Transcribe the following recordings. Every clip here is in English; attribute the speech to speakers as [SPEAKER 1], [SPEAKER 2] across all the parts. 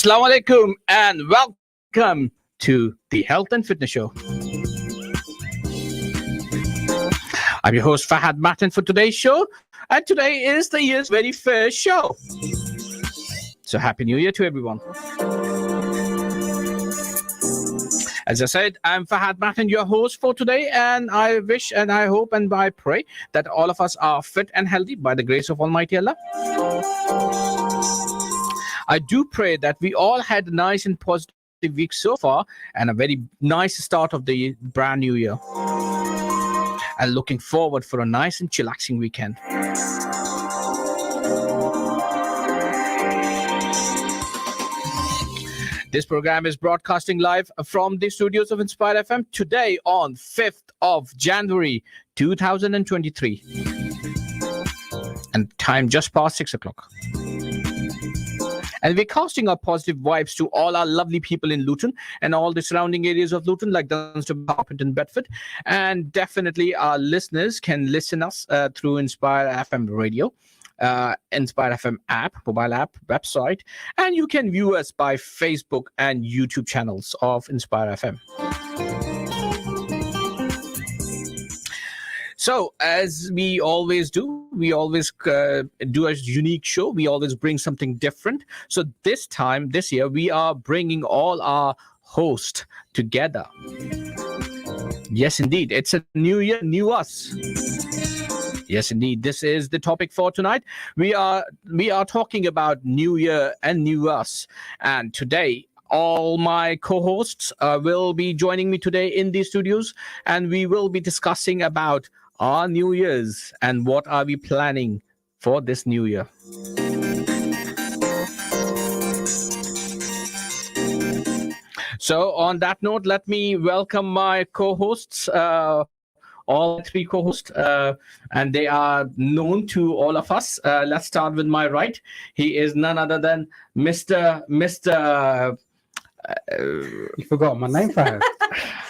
[SPEAKER 1] Assalamu alaikum and welcome to the Health and Fitness Show. I'm your host Fahad Matin for today's show, and today is the year's very first show. So Happy New Year to everyone. As I said, I'm Fahad Matin, your host for today, and I wish and I hope and I pray that all of us are fit and healthy by the grace of Almighty Allah. I do pray that we all had a nice and positive week so far and a very nice start of the brand new year. And looking forward for a nice and chillaxing weekend. This program is broadcasting live from the studios of Inspire FM today on 5th of January 2023. And time just past 6 o'clock. And we're casting our positive vibes to all our lovely people in Luton and all the surrounding areas of Luton, like Dunstable, Harpenden, Bedford. And definitely our listeners can listen us through Inspire FM radio, Inspire FM app, mobile app, website. And you can view us by Facebook and YouTube channels of Inspire FM. So, as we always do, we always do a unique show. We always bring something different. So this year, we are bringing all our hosts together. Yes, indeed. It's a new year, new us. Yes, indeed. This is the topic for tonight. We are talking about new year and new us. And today, all my co-hosts will be joining me today in the studios, and we will be discussing about our New Year's and what are we planning for this new year. So on that note, let me welcome my co-hosts, all three co-hosts, and they are known to all of us. Let's start with my right. He is none other than Mr.
[SPEAKER 2] You forgot my name, Fahad.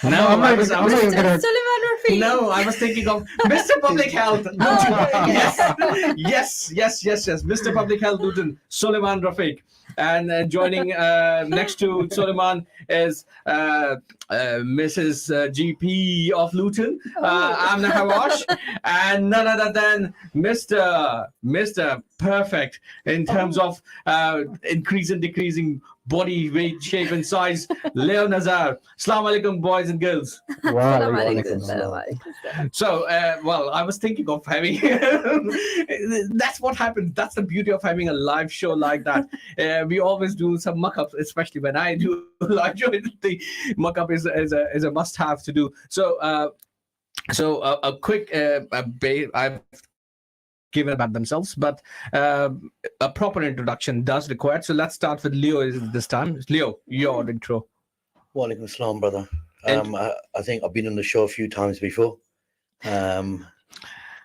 [SPEAKER 1] No, I was
[SPEAKER 3] Suliman Rafiq.
[SPEAKER 1] No, I was thinking of Mr. Public Health. Yes, Mr. Public Health Luton, Suliman Rafiq. And joining next to Suliman is Mrs. GP of Luton, Amna Hawash, and none other than Mr. Perfect in terms of increase and decreasing body weight, shape, and size, Leo Nazar. Assalamu alaikum, boys and girls. So, well, I was thinking of having. That's what happens. That's the beauty of having a live show like that. We always do some muck-ups, especially when I do live show. The muck-up is a must-have to do. So, a quick. I've given about themselves, but a proper introduction does require. So let's start with Leo this time. Leo, your intro.
[SPEAKER 4] Walaikum assalam, brother. I think I've been on the show a few times before, and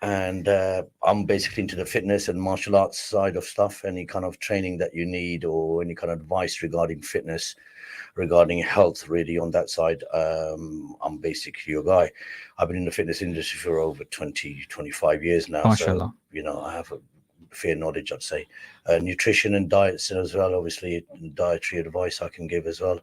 [SPEAKER 4] I'm basically into the fitness and martial arts side of stuff. Any kind of training that you need or any kind of advice regarding fitness, regarding health, really on that side, I'm basically your guy. I've been in the fitness industry for over 25 years now.
[SPEAKER 1] MashaAllah.
[SPEAKER 4] So, I have a fair knowledge, I'd say. Nutrition and diets as well, obviously, dietary advice I can give as well.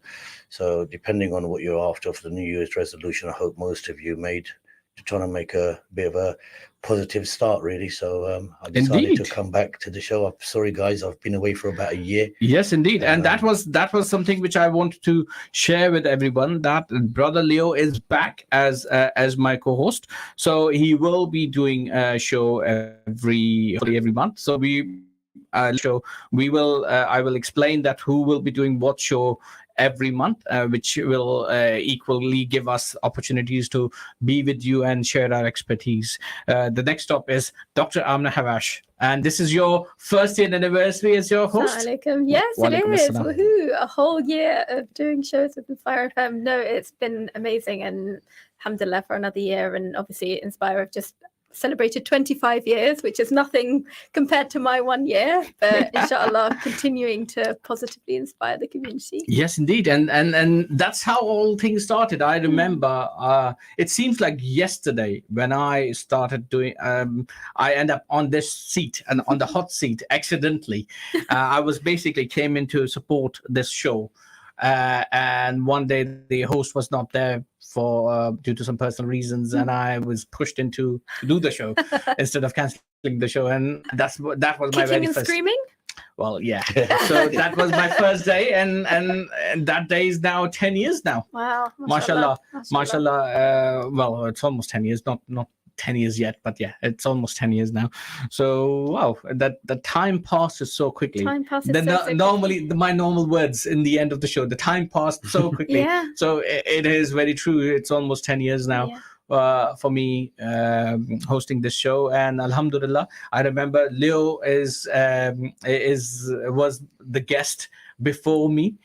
[SPEAKER 4] So depending on what you're after for the New Year's resolution, I hope most of you made to try to make a bit of a positive start, really. So I decided to come back to the show. I'm sorry, guys, I've been away for about a year.
[SPEAKER 1] Yes, indeed. And that was something which I wanted to share with everyone, that brother Leo is back as my co-host. So he will be doing a show every month. So I will explain that who will be doing what show every month, which will equally give us opportunities to be with you and share our expertise. The next stop is Dr. Amna Hawash. And this is your first year anniversary as your host.
[SPEAKER 3] Assalamualaikum. Yes, it
[SPEAKER 1] Walaikum
[SPEAKER 3] is.
[SPEAKER 1] assalam.
[SPEAKER 3] Woohoo! A whole year of doing shows with Inspire FM. No, it's been amazing, and alhamdulillah for another year. And obviously, Inspire have just celebrated 25 years, which is nothing compared to my 1 year. But inshallah, continuing to positively inspire the community.
[SPEAKER 1] Yes, indeed, and that's how all things started. I remember. It seems like yesterday when I started doing. I end up on this seat and on the hot seat accidentally. I was basically came in to support this show, and one day the host was not there for due to some personal reasons, and I was pushed into to do the show instead of cancelling the show, and that was my
[SPEAKER 3] Kicking
[SPEAKER 1] very
[SPEAKER 3] and
[SPEAKER 1] first.
[SPEAKER 3] screaming.
[SPEAKER 1] Well, yeah. So that was my first day, and that day is now 10 years now.
[SPEAKER 3] Wow.
[SPEAKER 1] Mashallah, mashallah. Well, it's almost 10 years, not 10 years yet, but yeah, it's almost 10 years now. So wow, that the time passes so quickly.
[SPEAKER 3] Time passes
[SPEAKER 1] Normally my normal words in the end of the show, the time passed so quickly.
[SPEAKER 3] Yeah.
[SPEAKER 1] So it is very true. It's almost 10 years now.
[SPEAKER 3] Yeah.
[SPEAKER 1] For me hosting this show, and alhamdulillah, I remember Leo was the guest before me.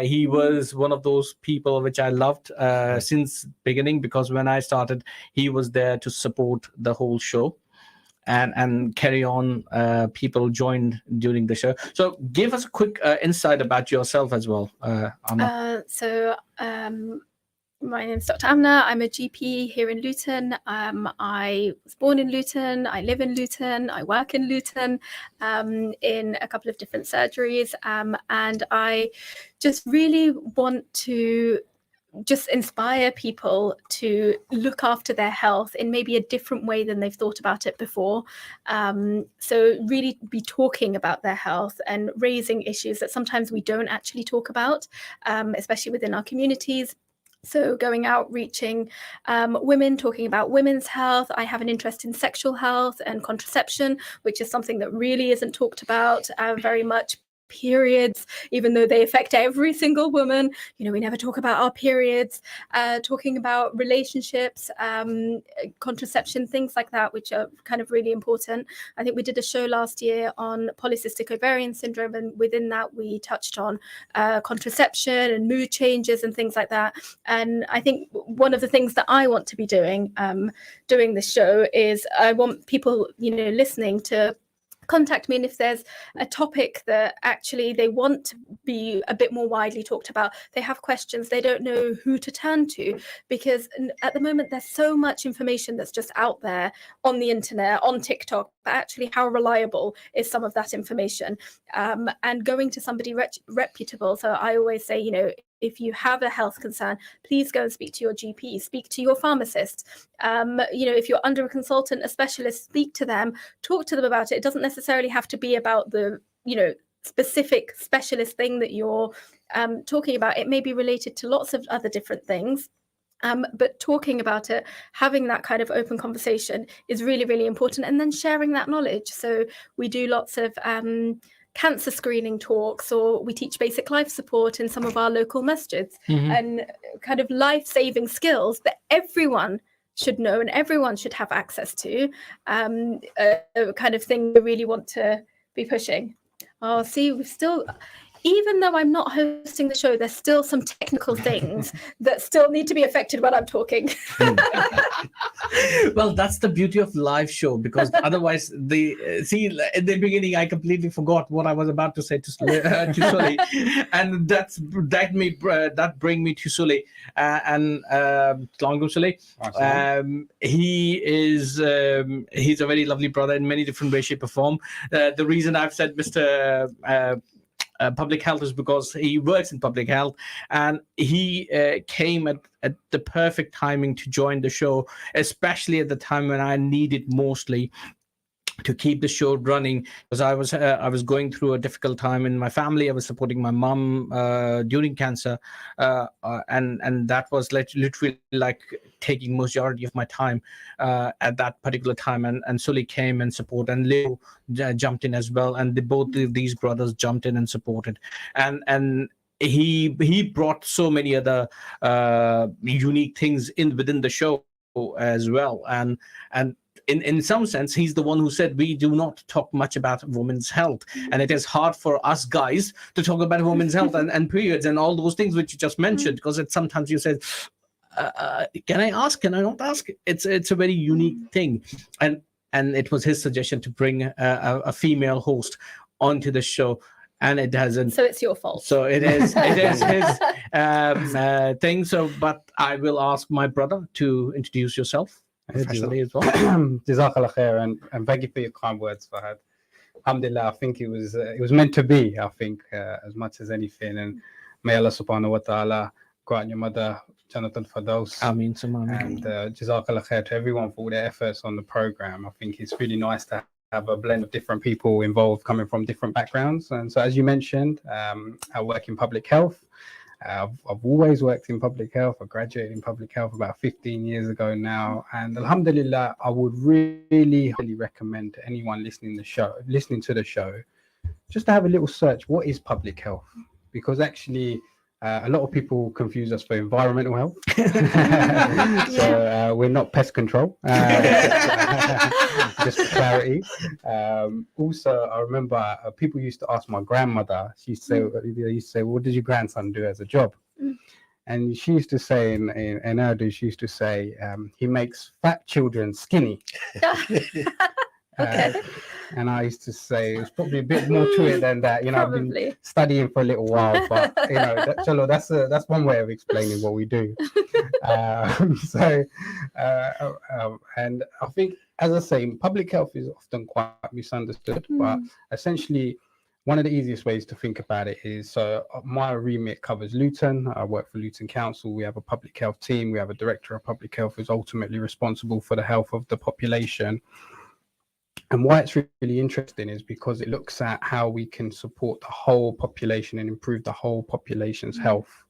[SPEAKER 1] He was one of those people which I loved since beginning, because when I started, he was there to support the whole show and carry on. People joined during the show. So give us a quick insight about yourself as well, Amna.
[SPEAKER 3] My name is Dr. Amna. I'm a GP here in Luton. I was born in Luton. I live in Luton. I work in Luton in a couple of different surgeries. And I just really want to just inspire people to look after their health in maybe a different way than they've thought about it before. So really be talking about their health and raising issues that sometimes we don't actually talk about, especially within our communities. So going out, reaching women, talking about women's health. I have an interest in sexual health and contraception, which is something that really isn't talked about very much. Periods, even though they affect every single woman, we never talk about our periods. Talking about relationships, contraception, things like that, which are kind of really important. I think we did a show last year on polycystic ovarian syndrome, and within that we touched on contraception and mood changes and things like that. And I think one of the things that I want to be doing this show is I want people listening to contact me, and if there's a topic that actually they want to be a bit more widely talked about, they have questions, they don't know who to turn to, because at the moment there's so much information that's just out there on the internet, on TikTok, but actually how reliable is some of that information? And going to somebody reputable. So I always say, if you have a health concern, please go and speak to your GP, speak to your pharmacist. If you're under a consultant, a specialist, speak to them, talk to them about it. It doesn't necessarily have to be about the, specific specialist thing that you're talking about. It may be related to lots of other different things. But talking about it, having that kind of open conversation is really, really important. And then sharing that knowledge. So we do lots of cancer screening talks, or we teach basic life support in some of our local masjids, and kind of life-saving skills that everyone should know and everyone should have access to, a kind of thing we really want to be pushing. Oh, see, we've still... Even though I'm not hosting the show, there's still some technical things that still need to be affected when I'm talking.
[SPEAKER 1] Well, that's the beauty of live show, because otherwise, in the beginning, I completely forgot what I was about to say to Suli, and that bring me to Suli, and Assalamualaikum Suli. He's a very lovely brother in many different ways, shape, or form. The reason I've said Mr. Public health is because he works in public health, and he came at the perfect timing to join the show, especially at the time when I needed mostly to keep the show running, because I was going through a difficult time in my family. I was supporting my mom during cancer, and that was literally like taking majority of my time at that particular time. And Suli came and supported, and Leo jumped in as well, and both of these brothers jumped in and supported. And he brought so many other unique things within the show as well, and in some sense he's the one who said we do not talk much about women's health, and it is hard for us guys to talk about women's health and periods and all those things which you just mentioned, because it's sometimes you said can I ask, can I not ask? It's a very unique thing, and it was his suggestion to bring a female host onto the show, and it hasn't.
[SPEAKER 3] So it's your fault.
[SPEAKER 1] So it is his thing. So, but I will ask my brother to introduce yourself professionally as well.
[SPEAKER 2] Jazakallah khair, and thank you for your kind words, Fahad. Alhamdulillah, I think it was meant to be, I think, as much as anything. And may Allah subhanahu wa ta'ala grant your mother Jannat al-Firdaus.
[SPEAKER 1] Ameen, Suliman.
[SPEAKER 2] And Jazakallah khair to everyone for all their efforts on the program. I think it's really nice to have a blend of different people involved coming from different backgrounds. And so, as you mentioned, I work in public health. I've always worked in public health. I graduated in public health about 15 years ago now. And alhamdulillah, I would really highly recommend to anyone listening to the show, just to have a little search. What is public health? Because actually, a lot of people confuse us for environmental health. So we're not pest control. Just for clarity. Also, I remember people used to ask my grandmother. She used to say, "What did your grandson do as a job?" And she used to say in Urdu, she used to say, "He makes fat children skinny."
[SPEAKER 3] Okay.
[SPEAKER 2] And I used to say it's probably a bit more to it than that. You know,
[SPEAKER 3] Probably.
[SPEAKER 2] I've been studying for a little while, but you know, that's one way of explaining what we do. And I think, as I say, public health is often quite misunderstood, but essentially, one of the easiest ways to think about it is, so my remit covers Luton. I work for Luton Council. We have a public health team. We have a director of public health who's ultimately responsible for the health of the population. And why it's really interesting is because it looks at how we can support the whole population and improve the whole population's health.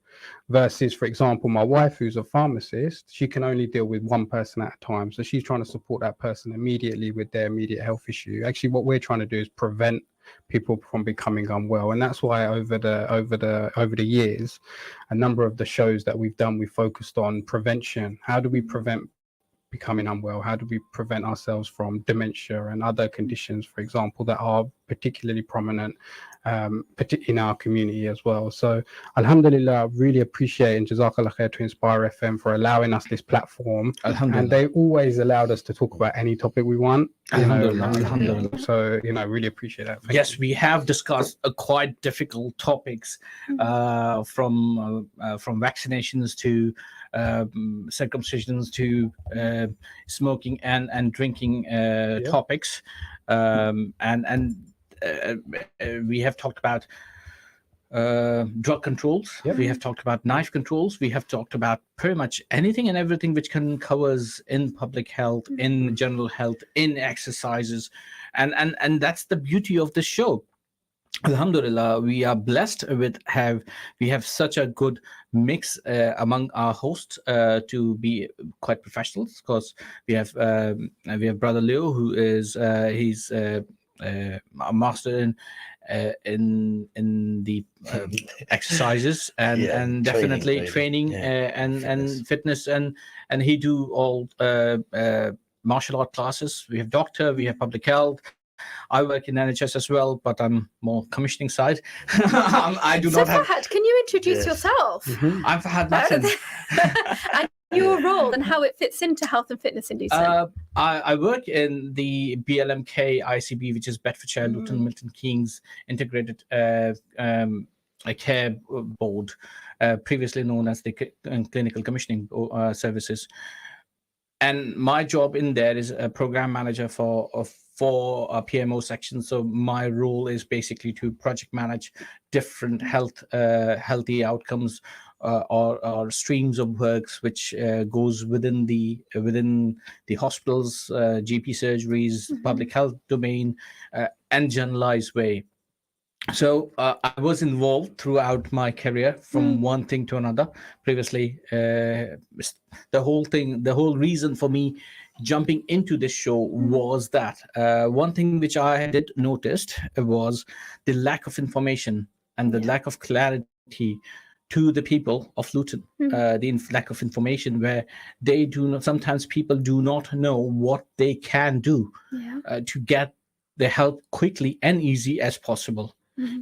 [SPEAKER 2] Versus, for example, my wife, who's a pharmacist, she can only deal with one person at a time. So she's trying to support that person immediately with their immediate health issue. Actually, what we're trying to do is prevent people from becoming unwell. And that's why over the years, a number of the shows that we've done, we focused on prevention. How do we prevent becoming unwell? How do we prevent ourselves from dementia and other conditions, for example, that are particularly prominent in our community as well? So alhamdulillah, I really appreciate, and Jazakallah khair to Inspire FM for allowing us this platform. And they always allowed us to talk about any topic we want. Alhamdulillah. So, really appreciate that.
[SPEAKER 1] Yes, we have discussed quite difficult topics from vaccinations to circumcisions to smoking and drinking topics, and we have talked about drug controls. We have talked about knife controls. We have talked about pretty much anything and everything which can covers in public health, in general health, in exercises, and that's the beauty of the show. Alhamdulillah, we are blessed we have such a good mix among our hosts to be quite professionals, because we have brother Leo, who is he's a master in the exercises and definitely training and fitness, and he do all martial art classes. We have doctor, we have public health. I work in NHS as well, but I'm more commissioning side. I do not have.
[SPEAKER 3] Fahad, can you introduce yourself?
[SPEAKER 1] I'm Fahad Matin.
[SPEAKER 3] And your role and how it fits into health and fitness in Luton.
[SPEAKER 1] I work in the BLMK ICB, which is Bedfordshire, Luton, Milton Keynes Integrated Care Board, previously known as the Clinical Commissioning Services. And my job in there is a program manager for a PMO section. So my role is basically to project manage different healthy outcomes or streams of works which goes within the hospitals, GP surgeries, public health domain, and generalized way. So I was involved throughout my career from one thing to another. Previously, the whole reason for me jumping into this show was that one thing which I did noticed was the lack of information and the lack of clarity to the people of Luton, the lack of information, where they do not, sometimes people do not know what they can do to get the help quickly and easy as possible.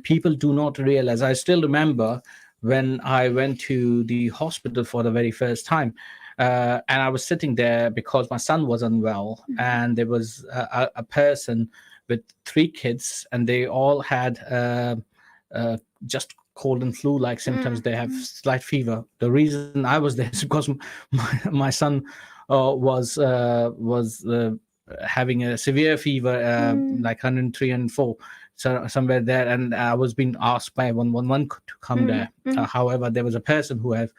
[SPEAKER 1] People do not realize. I still remember when I went to the hospital for the very first time, and I was sitting there because my son was unwell, and there was a person with 3 kids, and they all had just cold and flu-like symptoms. They have slight fever. The reason I was there is because my son was having a severe fever, like 103 and 4, so somewhere there, and I was being asked by 111 to come there. However, there was a person who had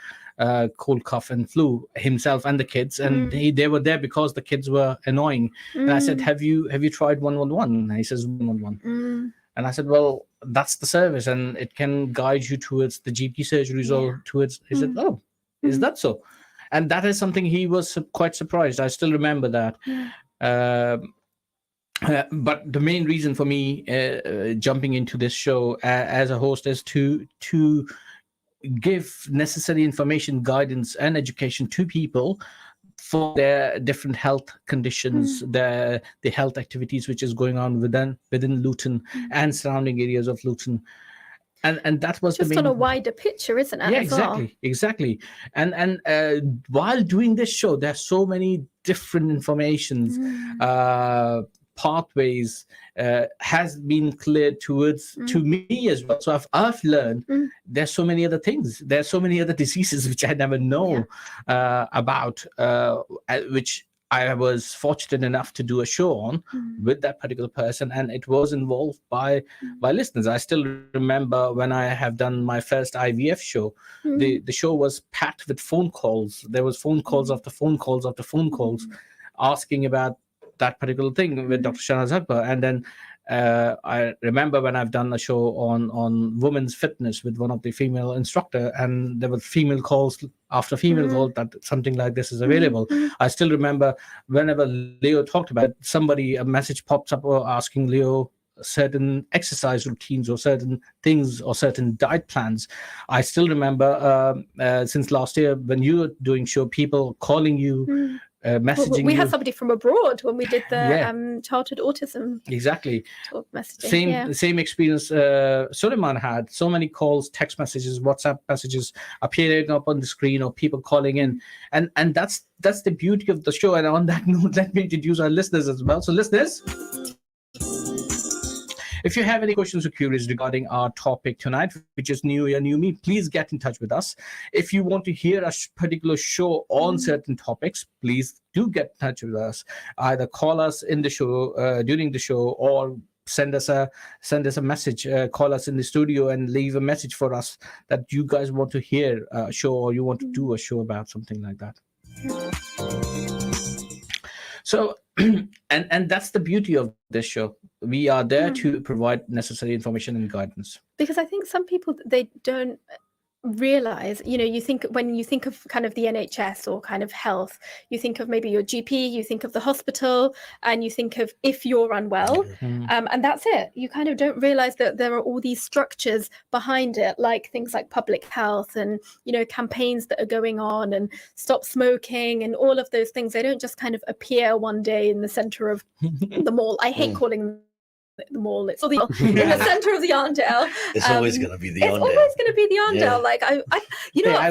[SPEAKER 1] cold, cough, and flu himself and the kids, and they were there because the kids were annoying. And I said, "Have you tried 111?" And he says, "111." And I said, "Well, that's the service, and it can guide you towards the GP surgeries or towards." He said, "Oh, is that so?" And that is something he was quite surprised. I still remember that. But the main reason for me jumping into this show as a host is to give necessary information, guidance, and education to people for their different health conditions, the health activities which is going on within Luton and surrounding areas of Luton. And that was
[SPEAKER 3] just
[SPEAKER 1] the main,
[SPEAKER 3] on a wider picture, isn't it?
[SPEAKER 1] yeah,
[SPEAKER 3] as well?
[SPEAKER 1] exactly. And while doing this show, there's so many different informations, pathways has been cleared towards to me as well. So I've learned there's so many other things. There's so many other diseases which I never know about, which I was fortunate enough to do a show on with that particular person, and it was involved by listeners. I still remember when I have done my first IVF show, the show was packed with phone calls. There was phone calls after phone calls after phone calls asking about that particular thing with Dr. Shahnaz Akbar. And then I remember when I've done a show on women's fitness with one of the female instructor, and there were female calls after female call that something like this is available. I still remember whenever Leo talked about it, a message pops up asking Leo certain exercise routines or certain things or certain diet plans. I still remember since last year when you were doing show, people calling you, messaging
[SPEAKER 3] we
[SPEAKER 1] you.
[SPEAKER 3] had somebody from abroad when we did the childhood autism
[SPEAKER 1] exactly
[SPEAKER 3] talk messaging.
[SPEAKER 1] Same experience Suliman had. So many calls, text messages, WhatsApp messages appearing up on the screen, or people calling in, and that's the beauty of the show. And on that note, let me introduce our listeners as well. So listeners, if you have any questions or queries regarding our topic tonight, which is New Year, New Me, please get in touch with us. If you want to hear a particular show on certain topics, please do get in touch with us. Either call us in the show during the show, or send us a message. Call us in the studio and leave a message for us that you guys want to hear a show, or you want to do a show about something like that. So, and that's the beauty of this show. We are there to provide necessary information and guidance.
[SPEAKER 3] Because I think some people, they don't realize, when you think of kind of the NHS or kind of health, you think of maybe your GP, you think of the hospital, and you think of if you're unwell, and that's it. You kind of don't realize that there are all these structures behind it, like things like public health and campaigns that are going on, and stop smoking and all of those things. They don't just kind of appear one day in the center of the mall. I hate calling the mall, it's in the center of the Arndale.
[SPEAKER 4] It's always going to be the
[SPEAKER 3] Arndale. It's always going to be the Arndale.
[SPEAKER 4] Yeah.
[SPEAKER 3] Like I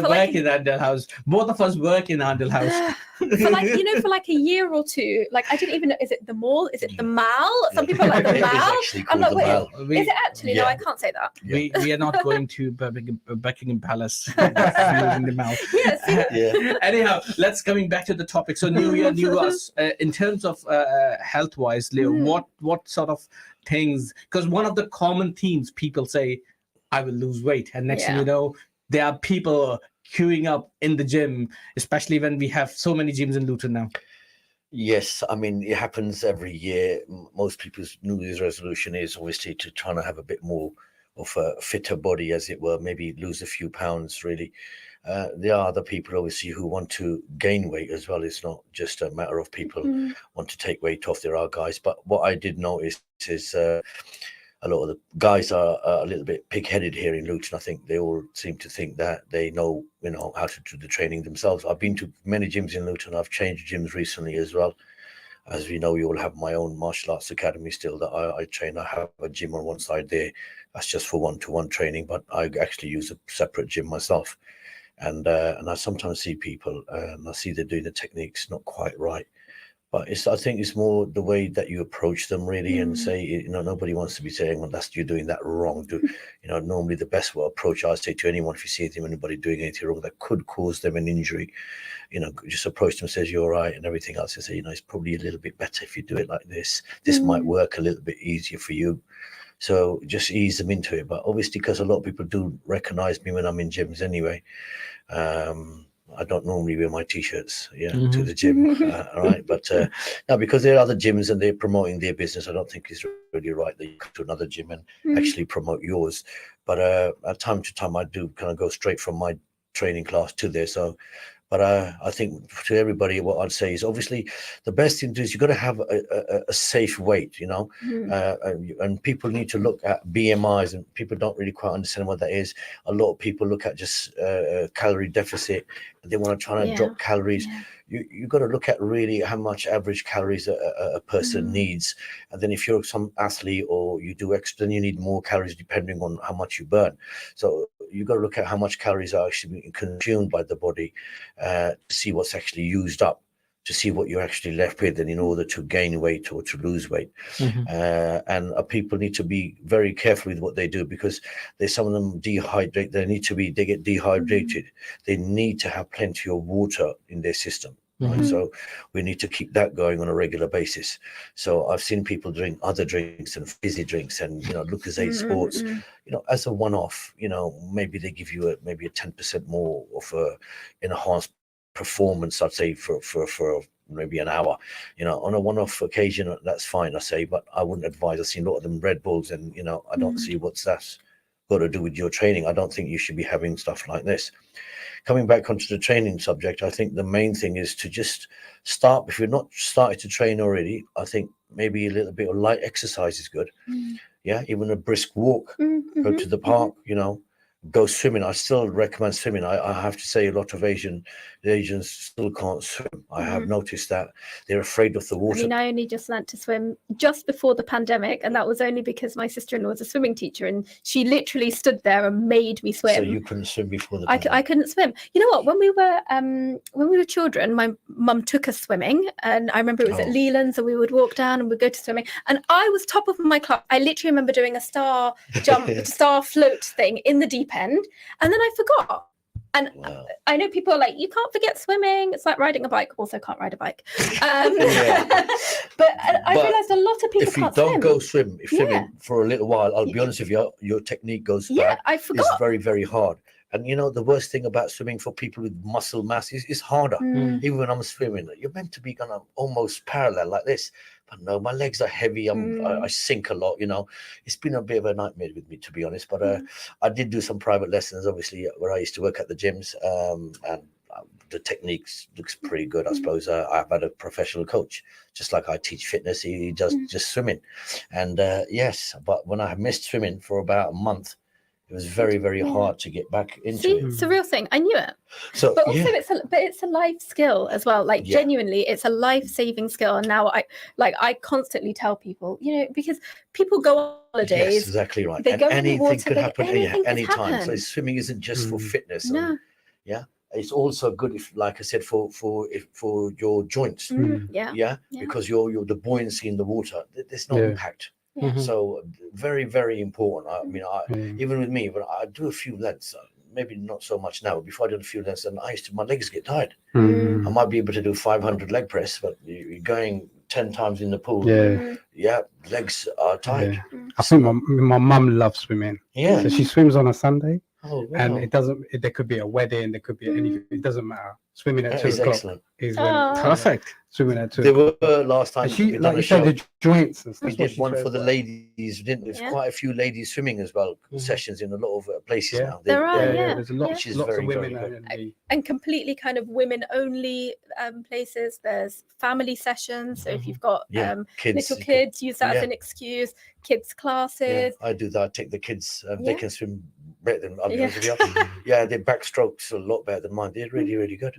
[SPEAKER 1] work in Arndale House. Both of us work in Arndale House.
[SPEAKER 3] for like a year or two, like I didn't even know, is it the mall? Is it the Mall? Some people are like the Mall. I'm like, wait, is it actually? No, I can't say that.
[SPEAKER 1] We are not going to Buckingham Palace. Using the Mall. Anyhow, let's coming back to the topic. So New Year, New Us. In terms of health-wise, Leo, what sort of things? Because one of the common themes, people say, I will lose weight, and next thing you know, there are people queuing up in the gym, especially when we have so many gyms in Luton now.
[SPEAKER 4] Yes, I mean, it happens every year. Most people's New Year's resolution is obviously to try to have a bit more of a fitter body, as it were, maybe lose a few pounds, really. There are other people, obviously, who want to gain weight as well. It's not just a matter of people want to take weight off. There are guys. But what I did notice is a lot of the guys are a little bit pig-headed here in Luton. I think they all seem to think that they know, how to do the training themselves. I've been to many gyms in Luton. I've changed gyms recently as well. As we know, you all have my own martial arts academy still that I train. I have a gym on one side there. That's just for one-to-one training, but I actually use a separate gym myself. And I sometimes see people and I see they're doing the techniques not quite right. But I think it's more the way that you approach them really and say, nobody wants to be saying, well, you're doing that wrong. Normally the best approach I say to anyone, if you see anybody doing anything wrong that could cause them an injury, just approach them and says, you're all right, and everything else. I say, it's probably a little bit better if you do it like this. This might work a little bit easier for you. So just ease them into it. But obviously, because a lot of people do recognize me when I'm in gyms anyway, I don't normally wear my t-shirts to the gym, all right? But now, because there are other gyms and they're promoting their business, I don't think it's really right that you come to another gym and actually promote yours. But at time to time, I do kind of go straight from my training class to there. So, but I think to everybody, what I'd say is obviously the best thing to do is you've got to have a safe weight, and people need to look at BMIs, and people don't really quite understand what that is. A lot of people look at just calorie deficit, and they want to try and drop calories. You've got to look at really how much average calories a person needs. And then if you're some athlete or you do extra, then you need more calories depending on how much you burn. So you've got to look at how much calories are actually being consumed by the body to see what's actually used up, to see what you're actually left with, and in order to gain weight or to lose weight. And people need to be very careful with what they do, because there's some of them dehydrate. They get dehydrated. They need to have plenty of water in their system. Right? So we need to keep that going on a regular basis. So I've seen people drink other drinks and fizzy drinks and Lucozade Sports, as a one-off. Maybe they give you maybe a 10% more of a enhanced performance, I'd say, for maybe an hour, on a one-off occasion. That's fine, I say, but I wouldn't advise. I've seen a lot of them Red Bulls, and I don't see what's that's got to do with your training. I don't think you should be having stuff like this. Coming back onto the training subject, I think the main thing is to just start. If you're not started to train already, I think maybe a little bit of light exercise is good. Even a brisk walk, go to the park, go swimming. I still recommend swimming. I have to say a lot of Asians still can't swim. I have noticed that they're afraid of the water.
[SPEAKER 3] I mean, I only just learnt to swim just before the pandemic, and that was only because my sister-in-law was a swimming teacher, and she literally stood there and made me swim.
[SPEAKER 4] So you couldn't swim before the pandemic?
[SPEAKER 3] I couldn't swim. You know what? When we were children, my mum took us swimming, and I remember it was at Leland's, and we would walk down and we'd go to swimming, and I was top of my class. I literally remember doing a star jump, star float thing in the deep end, and then I forgot. And I know people are like, you can't forget swimming. It's like riding a bike. Also can't ride a bike. But I realized a lot of people
[SPEAKER 4] if you
[SPEAKER 3] can't
[SPEAKER 4] don't
[SPEAKER 3] swim.
[SPEAKER 4] go swimming for a little while, I'll be honest with you, your technique goes bad.
[SPEAKER 3] I forgot.
[SPEAKER 4] It's very, very hard. And the worst thing about swimming for people with muscle mass is it's harder. Even when I'm swimming, you're meant to be kind of almost parallel like this. But no, my legs are heavy. I sink a lot, It's been a bit of a nightmare with me, to be honest. But I did do some private lessons, obviously, where I used to work at the gyms. And the techniques looks pretty good, I suppose. I've had a professional coach, just like I teach fitness. He does just swimming. And yes, but when I missed swimming for about a month, it was very, very hard to get back into it.
[SPEAKER 3] It's a real thing. I knew it.
[SPEAKER 4] So,
[SPEAKER 3] but also it's a life skill as well. Like genuinely, it's a life-saving skill. And now I constantly tell people, because people go on holidays.
[SPEAKER 4] Yes, exactly right.
[SPEAKER 3] They
[SPEAKER 4] and
[SPEAKER 3] go in the
[SPEAKER 4] anything
[SPEAKER 3] water,
[SPEAKER 4] could happen anytime.
[SPEAKER 3] Happen.
[SPEAKER 4] So swimming isn't just for fitness.
[SPEAKER 3] No.
[SPEAKER 4] It's also good, if, like I said, for your joints. Because you're the buoyancy in the water. There's no impact. So very, very important. I mean, even with me, but I do a few lengths, maybe not so much now. Before I did a few lengths, and my legs get tired. I might be able to do 500 leg press, but you're going 10 times in the pool. Legs are tired.
[SPEAKER 2] I think my mum loves swimming. So she swims on a Sunday.
[SPEAKER 4] Oh, wow.
[SPEAKER 2] And there could be a wedding, there could be anything. It doesn't matter. Swimming at
[SPEAKER 4] That
[SPEAKER 2] 2
[SPEAKER 4] is
[SPEAKER 2] o'clock
[SPEAKER 4] excellent.
[SPEAKER 2] is when
[SPEAKER 1] Perfect.
[SPEAKER 2] swimming at 2
[SPEAKER 4] There
[SPEAKER 2] o'clock.
[SPEAKER 4] were last time
[SPEAKER 2] And she,
[SPEAKER 4] we
[SPEAKER 2] like
[SPEAKER 4] done
[SPEAKER 2] you
[SPEAKER 4] a
[SPEAKER 2] said,
[SPEAKER 4] show.
[SPEAKER 2] the joints and stuff.
[SPEAKER 4] We did one for the ladies. We didn't. There's
[SPEAKER 3] Yeah.
[SPEAKER 4] quite a few ladies swimming as well. Sessions in a lot of places
[SPEAKER 2] Yeah.
[SPEAKER 4] now.
[SPEAKER 3] There are,
[SPEAKER 2] Yeah,
[SPEAKER 3] yeah.
[SPEAKER 2] there's a lot,
[SPEAKER 4] Which is
[SPEAKER 2] lots
[SPEAKER 4] very,
[SPEAKER 2] of women
[SPEAKER 4] very good.
[SPEAKER 2] in the
[SPEAKER 3] And completely kind of women only places. There's family sessions. So if you've got
[SPEAKER 4] Yeah, kids.
[SPEAKER 3] little kids, use that as
[SPEAKER 4] Yeah.
[SPEAKER 3] an excuse. Kids
[SPEAKER 4] Yeah,
[SPEAKER 3] classes.
[SPEAKER 4] I do that. Take the kids. They
[SPEAKER 3] Yeah.
[SPEAKER 4] can swim better than I'll be
[SPEAKER 3] Yeah.
[SPEAKER 4] honest with you. Yeah, their backstrokes are a lot better than mine. They're really, really good.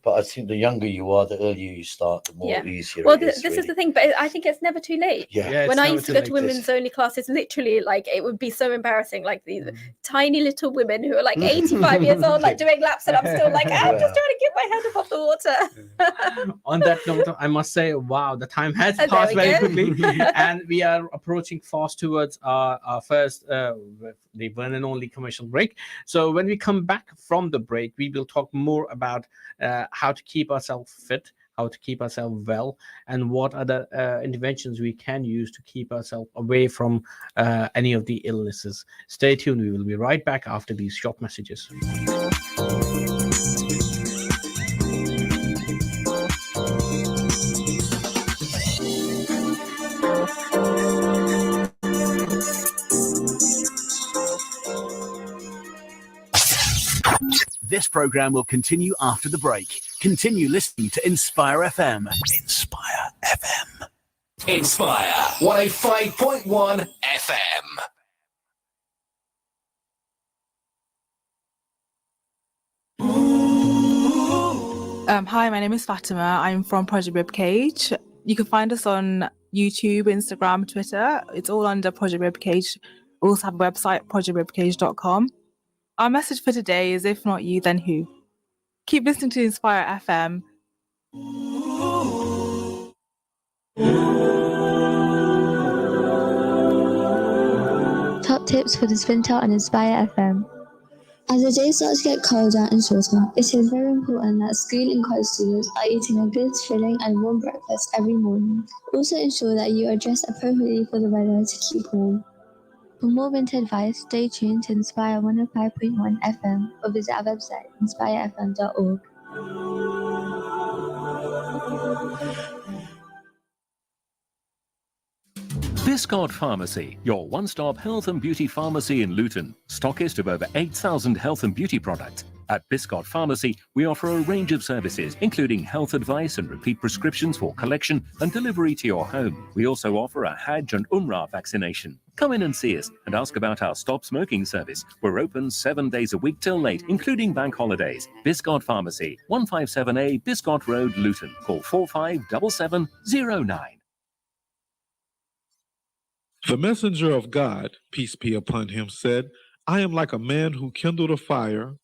[SPEAKER 4] But I think the younger you are, the earlier you start, the more
[SPEAKER 3] Yeah.
[SPEAKER 4] easier
[SPEAKER 3] Well,
[SPEAKER 4] it is.
[SPEAKER 3] this
[SPEAKER 4] really.
[SPEAKER 3] is the thing, but I think it's never too late.
[SPEAKER 4] Yeah.
[SPEAKER 3] When
[SPEAKER 1] it's
[SPEAKER 3] I
[SPEAKER 1] never
[SPEAKER 3] used to
[SPEAKER 1] too
[SPEAKER 3] go to
[SPEAKER 1] late.
[SPEAKER 3] women's only classes, literally, like it would be so embarrassing. Like these tiny little women who are like 85 years old, like doing laps, and I'm still like, I'm just trying to get my head above the water.
[SPEAKER 1] On that note, I must say, wow, the time has
[SPEAKER 3] There
[SPEAKER 1] passed
[SPEAKER 3] we
[SPEAKER 1] very
[SPEAKER 3] go.
[SPEAKER 1] quickly, and we are approaching fast towards our first, the one and only commercial break. So when we come back from the break, we will talk more about how to keep ourselves fit, how to keep ourselves well, and what other interventions we can use to keep ourselves away from any of the illnesses. Stay tuned. We will be right back after these short messages.
[SPEAKER 5] This program will continue after the break. Continue listening to Inspire FM. Inspire FM.
[SPEAKER 6] Inspire 105.1 FM.
[SPEAKER 7] Hi, my name is Fatima. I'm from Project Ribcage. You can find us on YouTube, Instagram, Twitter. It's all under Project Ribcage. We also have a website, projectribcage.com. Our message for today is, if not you, then who? Keep listening to Inspire FM.
[SPEAKER 8] Top tips for this winter on Inspire FM. As the days start to get colder and shorter, it is very important that school and college students are eating a good, filling and warm breakfast every morning. Also ensure that you are dressed appropriately for the weather to keep warm. For more winter advice, stay tuned to Inspire 105.1 FM or visit our website, inspirefm.org.
[SPEAKER 9] Biscott Pharmacy, your one-stop health and beauty pharmacy in Luton, stockist of over 8,000 health and beauty products. At Biscott Pharmacy, we offer a range of services, including health advice and repeat prescriptions for collection and delivery to your home. We also offer a Hajj and Umrah vaccination. Come in and see us and ask about our Stop Smoking service. We're open 7 days a week till late, including bank holidays. Biscott Pharmacy, 157A Biscott Road, Luton. Call 457709.
[SPEAKER 10] The messenger of God, peace be upon him, said, I am like a man who kindled a fire,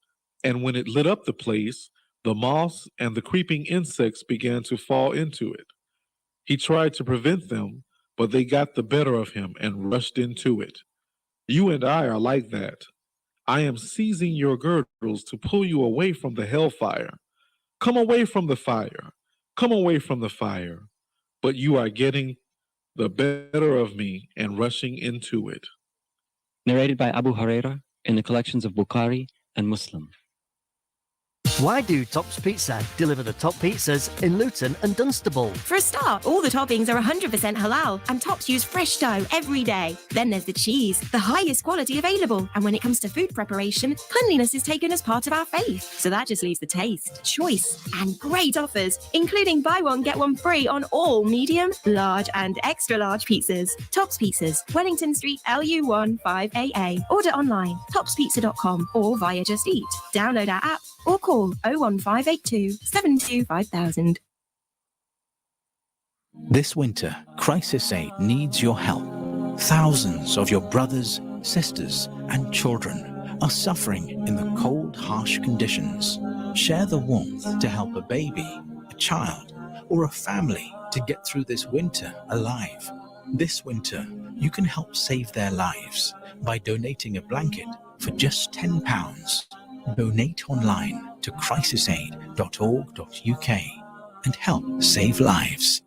[SPEAKER 10] and when it lit up the place, the moths and the creeping insects began to fall into it. He tried to prevent them, but they got the better of him and rushed into it. You and I are like that. I am seizing your girdles to pull you away from the hellfire. Come away from the fire. Come away from the fire. But you are getting the better of me and rushing into it.
[SPEAKER 11] Narrated by Abu Huraira in the collections of Bukhari and Muslim.
[SPEAKER 12] Why do Tops Pizza deliver the top pizzas in Luton and Dunstable?
[SPEAKER 13] For a start, all the toppings are 100% halal and Tops use fresh dough every day. Then there's the cheese, the highest quality available. And when it comes to food preparation, cleanliness is taken as part of our faith. So that just leaves the taste, choice, and great offers, including buy one, get one free on all medium, large, and extra large pizzas. Tops Pizzas, Wellington Street, LU1 5AA. Order online, topspizza.com or via Just Eat. Download our app or call 01582 72 5000.
[SPEAKER 5] This winter, Crisis Aid needs your help. Thousands of your brothers, sisters, and children are suffering in the cold, harsh conditions. Share the warmth to help a baby, a child, or a family to get through this winter alive. This winter, you can help save their lives by donating a blanket for just £10. Donate online to crisisaid.org.uk and help save lives.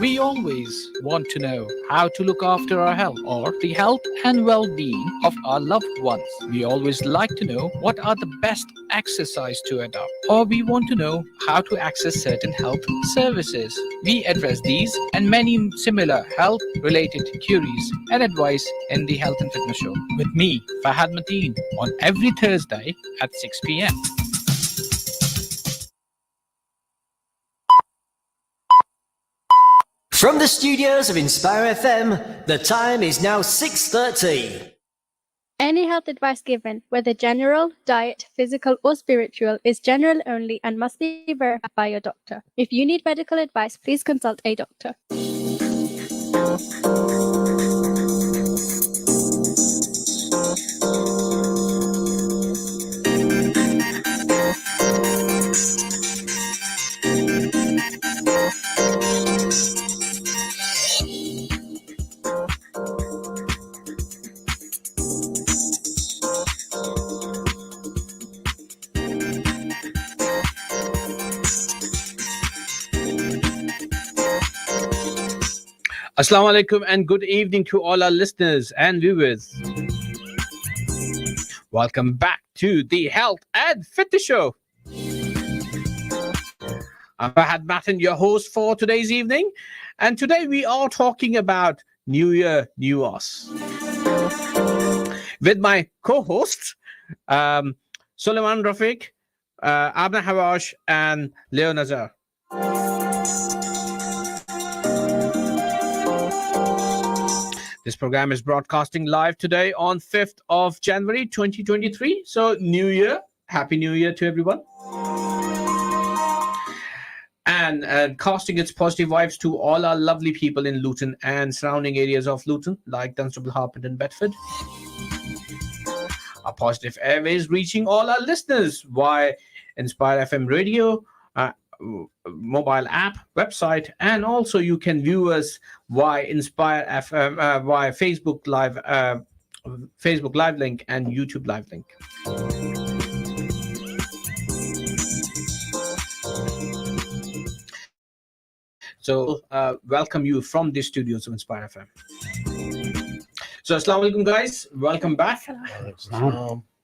[SPEAKER 1] We always want to know how to look after our health or the health and well-being of our loved ones. We always like to know what are the best exercise to adopt, or we want to know how to access certain health services. We address these and many similar health-related queries and advice in the Health and Fitness Show with me, Fahad Matin, on every Thursday at 6 p.m.
[SPEAKER 12] From the studios of Inspire FM, the time is now 6:30.
[SPEAKER 14] Any health advice given, whether general, diet, physical, or spiritual, is general only and must be verified by your doctor. If you need medical advice, please consult a doctor.
[SPEAKER 1] Assalamu alaikum and good evening to all our listeners and viewers. Welcome back to the Health and Fitness Show. I'm Fahad Matin, your host for today's evening. And today we are talking about New Year, New Us. With my co-hosts, Suliman Rafiq, Amna Hawash and Leo Nazar. This program is broadcasting live today on 5th of January 2023. So, New Year. Happy New Year to everyone. And casting its positive vibes to all our lovely people in Luton and surrounding areas of Luton, like Dunstable, Harpenden and Bedford. Our positive airways reaching all our listeners via Inspire FM radio, mobile app, website, and also you can view us via Inspire FM, via Facebook Live link and YouTube Live link. So welcome you from the studios of Inspire FM. So Assalamu alaikum guys, welcome back.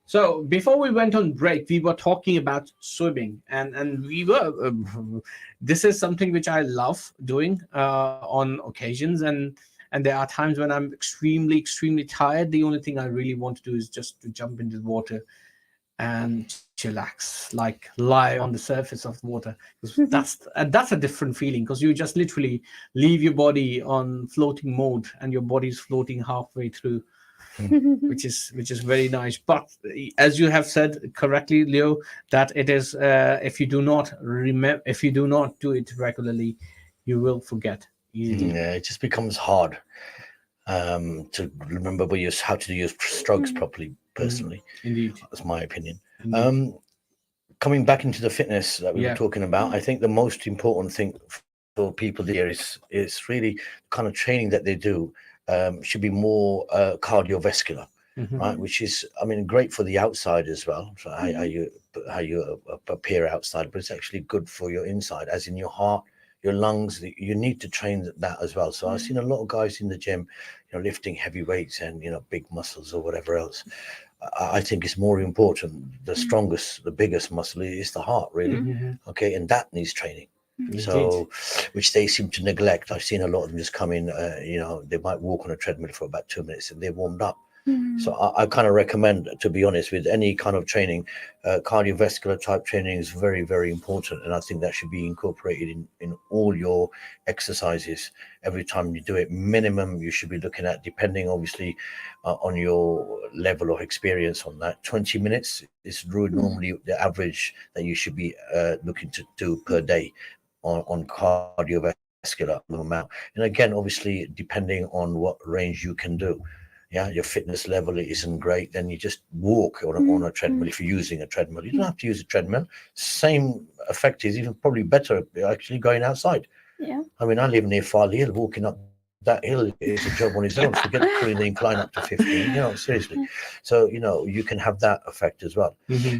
[SPEAKER 1] So before we went on break, we were talking about swimming, and we were. This is something which I love doing on occasions, and there are times when I'm extremely tired. The only thing I really want to do is just to jump into the water and chillax, like lie on the surface of the water. That's a different feeling, because you just literally leave your body on floating mode, and your body's floating halfway through. which is very nice. But as you have said correctly, Leo, that it is if you do not do it regularly, you will forget easily.
[SPEAKER 4] Yeah, it just becomes hard to remember how to do your strokes properly. Personally,
[SPEAKER 1] indeed,
[SPEAKER 4] that's my opinion. Coming back into the fitness that we were talking about, I think the most important thing for people here is really the kind of training that they do. Should be more cardiovascular, right? Which is, I mean, great for the outside as well. So how you appear outside, but it's actually good for your inside, as in your heart, your lungs. You need to train that as well. So I've seen a lot of guys in the gym, lifting heavy weights and big muscles or whatever else. I think it's more important. The strongest, the biggest muscle is the heart, really. Okay, and that needs training. So, which they seem to neglect. I've seen a lot of them just come in, they might walk on a treadmill for about 2 minutes and they're warmed up. So I kind of recommend, to be honest, with any kind of training, cardiovascular type training is very, very important. And I think that should be incorporated in all your exercises. Every time you do it, minimum you should be looking at, depending obviously on your level of experience on that, 20 minutes is normally the average that you should be looking to do per day on cardiovascular amount. And again, obviously, depending on what range you can do. Yeah, your fitness level isn't great, then you just walk on a treadmill. If you're using a treadmill, you don't have to use a treadmill. Same effect is even probably better actually going outside.
[SPEAKER 14] Yeah.
[SPEAKER 4] I mean, I live near Farley Hill. Walking up that hill is a job on its own. Forget pulling the incline up to 15, seriously. So, you can have that effect as well.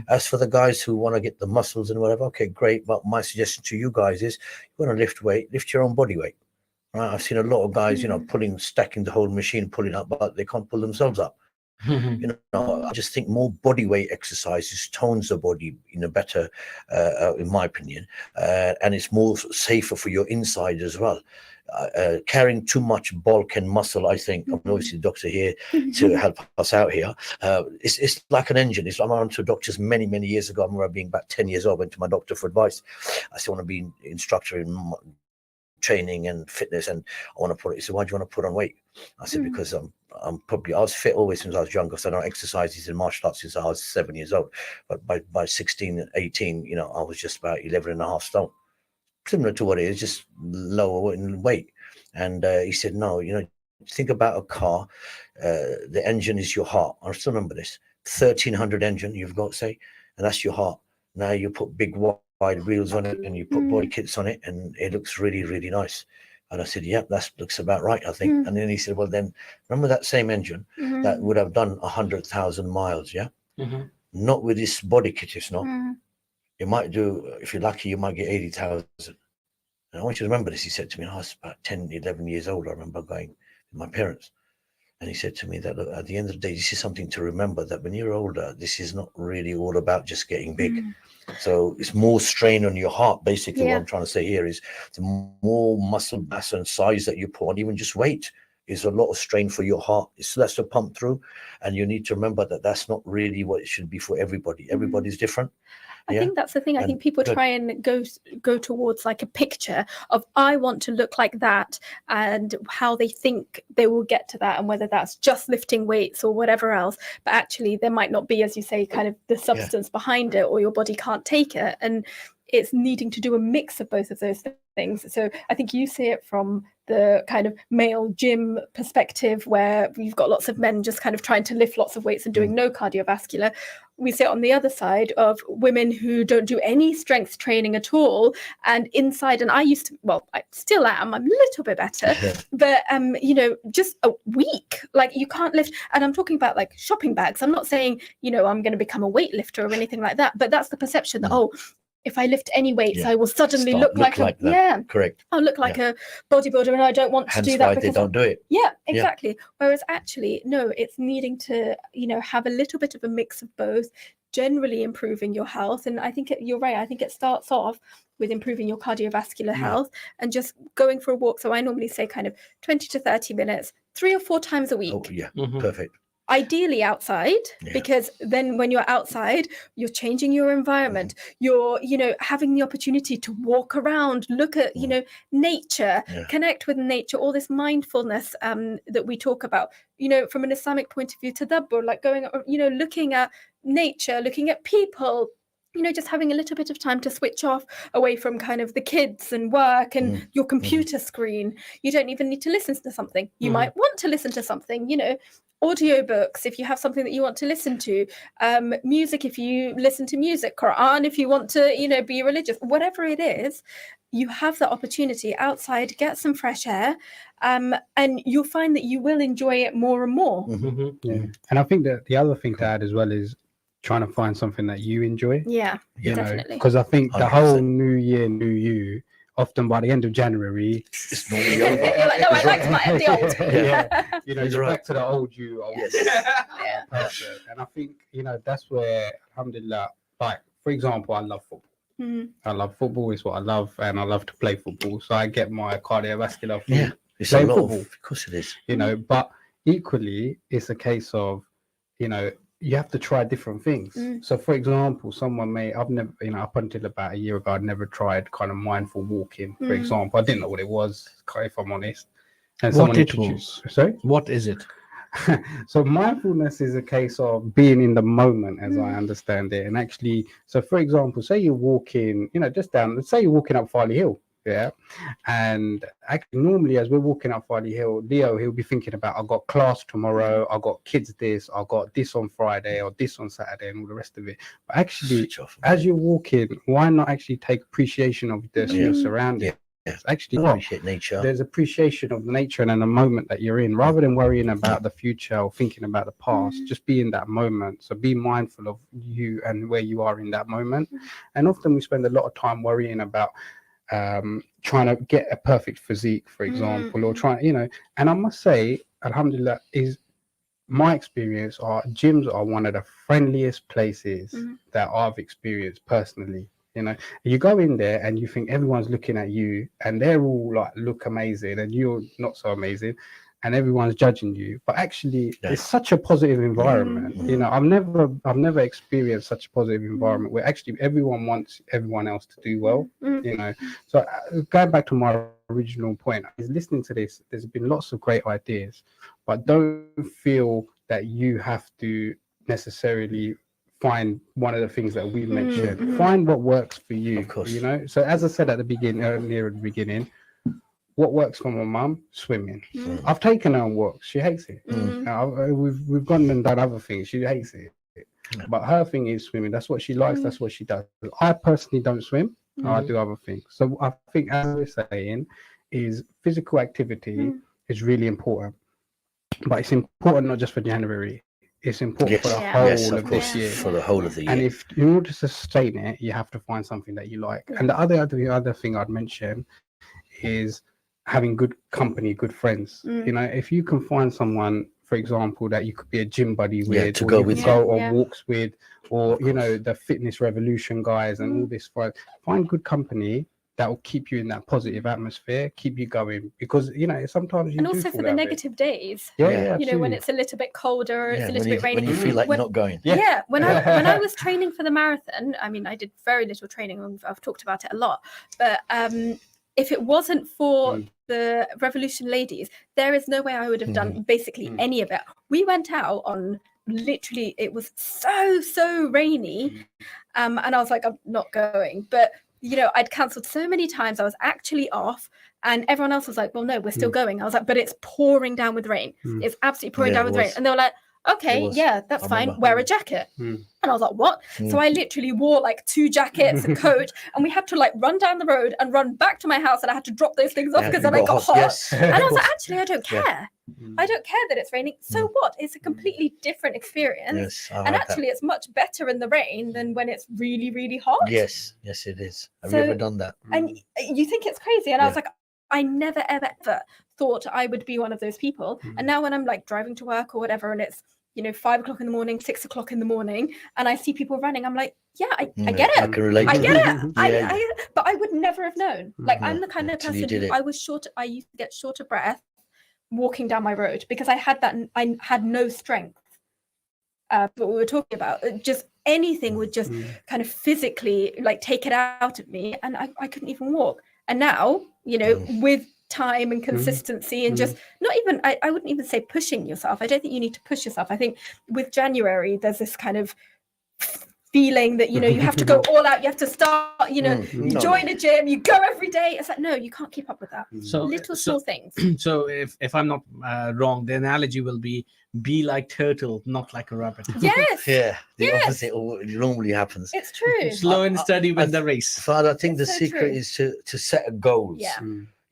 [SPEAKER 4] As for the guys who want to get the muscles and whatever, okay, great. But my suggestion to you guys is, you want to lift weight, lift your own body weight. Right? I've seen a lot of guys, stacking the whole machine, pulling up, but they can't pull themselves up. I just think more body weight exercises tones the body in a better, in my opinion, and it's more safer for your inside as well. Carrying too much bulk and muscle, I think, I'm obviously the doctor here to help us out here. It's like an engine. I went to doctors many years ago. I remember being about 10 years old, went to my doctor for advice. I still want to be an instructor in training and fitness, and I want to put it. He said, why do you want to put on weight? I said, because I was fit always since I was younger. So I know exercises in martial arts since I was 7 years old. But by 16, 18, I was just about 11 and a half stone. Similar to what it is, just lower in weight. And he said, no, think about a car. The engine is your heart. I still remember this. 1300 engine, you've got, say, and that's your heart. Now you put big wide wheels on it and you put body kits on it, and it looks really, really nice. And I said, yeah, that looks about right, I think. And then he said, well, then remember that same engine that would have done 100,000 miles, yeah? Not with this body kit, it's not. You might do, if you're lucky, you might get 80,000. And I want you to remember this. He said to me, I was about 10, 11 years old. I remember going with my parents. And he said to me that, look, at the end of the day, this is something to remember, that when you're older, this is not really all about just getting big. So it's more strain on your heart. Basically, what I'm trying to say here is the more muscle mass and size that you put on, even just weight, is a lot of strain for your heart. It's less to pump through. And you need to remember that that's not really what it should be for everybody. Everybody's different.
[SPEAKER 3] I think that's the thing. I think people try and go towards like a picture of, I want to look like that, and how they think they will get to that, and whether that's just lifting weights or whatever else. But actually there might not be, as you say, kind of the substance behind it, or your body can't take it. And it's needing to do a mix of both of those things. So I think you see it from the kind of male gym perspective, where you've got lots of men just kind of trying to lift lots of weights and doing no cardiovascular. We see it on the other side of women who don't do any strength training at all, and inside, and I used to, well, I still am, I'm a little bit better, but just a week, like you can't lift. And I'm talking about like shopping bags. I'm not saying, I'm going to become a weightlifter or anything like that, but that's the perception that, if I lift any weights, I will suddenly look like that.
[SPEAKER 4] Correct.
[SPEAKER 3] I'll look like a bodybuilder, and I don't want to do that because
[SPEAKER 4] they don't do it.
[SPEAKER 3] Yeah, exactly. Whereas actually, no, it's needing to, have a little bit of a mix of both, generally improving your health. And I think you're right. I think it starts off with improving your cardiovascular health and just going for a walk. So I normally say kind of 20 to 30 minutes, 3 or 4 times a week.
[SPEAKER 4] Oh, yeah. Perfect.
[SPEAKER 3] Ideally outside, because then when you're outside, you're changing your environment. You're, having the opportunity to walk around, look at, nature, connect with nature, all this mindfulness that we talk about, from an Islamic point of view, tadabbur, like going, looking at nature, looking at people, just having a little bit of time to switch off away from kind of the kids and work and your computer screen. You don't even need to listen to something. You might want to listen to something, audiobooks if you have something that you want to listen to, music if you listen to music, Quran if you want to, be religious, whatever it is, you have the opportunity outside, get some fresh air, and you'll find that you will enjoy it more and more.
[SPEAKER 2] And I think that the other thing to add as well is trying to find something that you enjoy.
[SPEAKER 3] Definitely.
[SPEAKER 2] Because I think the
[SPEAKER 4] 100%.
[SPEAKER 2] whole new year, new you, often by the end of January,
[SPEAKER 4] it's normally over.
[SPEAKER 3] You're like, no, I liked the old.
[SPEAKER 2] you're back to the old you. Person. And I think, that's where, alhamdulillah, like, for example, I love football. I love football, is what I love, and I love to play football. So I get my cardiovascular from
[SPEAKER 4] It's
[SPEAKER 2] playing
[SPEAKER 4] a lot
[SPEAKER 2] football.
[SPEAKER 4] of course it is.
[SPEAKER 2] But equally, it's a case of, you have to try different things. So, for example, I've never, up until about a year ago, I'd never tried kind of mindful walking, for example. I didn't know what it was, if I'm honest. And
[SPEAKER 15] What it was?
[SPEAKER 2] Sorry?
[SPEAKER 15] What is it?
[SPEAKER 2] So mindfulness is a case of being in the moment, as I understand it. And actually, so for example, say you're walking, just down, let's say you're walking up Farley Hill. And actually, normally as we're walking up Farley Hill, Leo, he'll be thinking about, I've got class tomorrow, I've got kids this, I've got this on Friday or this on Saturday and all the rest of it. But actually, as you're walking, why not actually take appreciation of your surroundings? Actually,
[SPEAKER 4] appreciate nature.
[SPEAKER 2] There's appreciation of nature and in the moment that you're in, rather than worrying about the future or thinking about the past. Just be in that moment. So be mindful of you and where you are in that moment. And often we spend a lot of time worrying about trying to get a perfect physique, for example, or trying, you know. And I must say, alhamdulillah, is my experience are gyms are one of the friendliest places that I've experienced personally. You know, you go in there and you think everyone's looking at you and they're all like look amazing and you're not so amazing and everyone's judging you, but actually it's such a positive environment. You know, I've never experienced such a positive environment where actually everyone wants everyone else to do well. You know, so going back to my original point is listening to this, there's been lots of great ideas, but don't feel that you have to necessarily find one of the things that we mentioned. Find what works for you. Of course. You know, so as I said at the beginning, earlier at the beginning, what works for my mum? Swimming. I've taken her on walks. She hates it. We've gone and done other things. She hates it. But her thing is swimming. That's what she likes. That's what she does. I personally don't swim. I do other things. So I think, as we're saying, is physical activity is really important. But it's important not just for January. It's important for the whole of this year.
[SPEAKER 4] For the whole of the year.
[SPEAKER 2] And if in order to sustain it, you have to find something that you like. And the other thing I'd mention is having good company, good friends. You know, if you can find someone, for example, that you could be a gym buddy with,
[SPEAKER 4] to
[SPEAKER 2] or
[SPEAKER 4] go
[SPEAKER 2] you
[SPEAKER 4] with
[SPEAKER 2] could go on walks with, or you know, the fitness revolution guys and all this. Find good company that will keep you in that positive atmosphere, keep you going, because you know sometimes you
[SPEAKER 3] and
[SPEAKER 2] do
[SPEAKER 3] also
[SPEAKER 2] fall
[SPEAKER 3] for the
[SPEAKER 2] out of it.
[SPEAKER 3] negative days.
[SPEAKER 2] Yeah,
[SPEAKER 3] you know, when
[SPEAKER 2] absolutely.
[SPEAKER 3] it's a little bit colder, it's a little bit rainy.
[SPEAKER 4] When you feel like you're not going.
[SPEAKER 3] Yeah, when I was training for the marathon, I mean, I did very little training. I've talked about it a lot, but if it wasn't for the Revolution ladies, there is no way I would have done basically any of it. We went out on literally, it was so rainy, and I was like, I'm not going. But you know, I'd cancelled so many times. I was actually off, and everyone else was like, well, no, we're still going. I was like, but it's pouring down with rain. It's absolutely pouring down with rain. And they were like, okay, yeah, that's fine. Wear a jacket. And I was like, what? So I literally wore like 2 jackets, a coat, and we had to like run down the road and run back to my house, and I had to drop those things off because then I got hot.
[SPEAKER 4] Yes.
[SPEAKER 3] And I was like, actually, I don't care. I don't care that it's raining. So what? It's a completely different experience.
[SPEAKER 4] Yes,
[SPEAKER 3] and actually, it's much better in the rain than when it's really, really hot.
[SPEAKER 4] Yes, it is. Have you ever done that?
[SPEAKER 3] And you think it's crazy. And I was like, I never, ever thought I would be one of those people. And now when I'm like driving to work or whatever, and it's, you know, 5 o'clock in the morning, 6 o'clock in the morning, and I see people running, I'm like, yeah, I get it.
[SPEAKER 4] I can relate.
[SPEAKER 3] I get it. But I would never have known. Like, I'm the kind of person who I used to get short of breath walking down my road because I had no strength. But we were talking about just anything would just kind of physically like take it out of me, and I couldn't even walk. And now, you know, with time and consistency and just not even, I wouldn't even say pushing yourself. I don't think you need to push yourself. I think with January, there's this kind of feeling that, you know, you have to go all out, you have to start, you know, you join a gym, you go every day. It's like, no, you can't keep up with that. Little small things.
[SPEAKER 1] So if I'm not wrong, the analogy will be like turtle, not like a rabbit.
[SPEAKER 3] Yes.
[SPEAKER 4] Yeah, the opposite normally happens.
[SPEAKER 3] It's true.
[SPEAKER 1] Slow and steady win the race.
[SPEAKER 4] Fahad, I think the secret is to set a goals.
[SPEAKER 3] Yeah.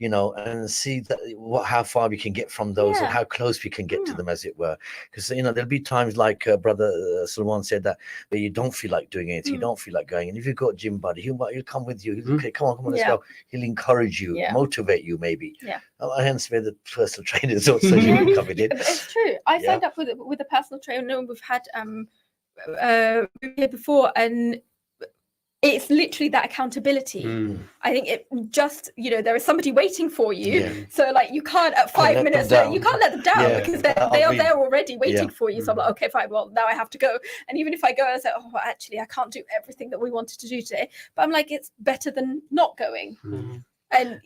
[SPEAKER 4] You know, and see that how far we can get from those and how close we can get to them, as it were. Because, you know, there'll be times like Brother Suliman said that where you don't feel like doing anything, you don't feel like going. And if you've got a gym buddy, he'll come with you. Okay, come on, let's go. He'll encourage you, motivate you, maybe.
[SPEAKER 3] Yeah.
[SPEAKER 4] Hence where the personal trainers also usually coming in.
[SPEAKER 3] It's true. I signed up with a personal trainer. We've had here before, and it's literally that accountability. I think it just, you know, there is somebody waiting for you. So like you can't at 5 minutes, you can't let them down because they are there already waiting for you. So I'm like, okay, fine, well, now I have to go. And even if I go, I say, oh, well, actually, I can't do everything that we wanted to do today. But I'm like, it's better than not going. And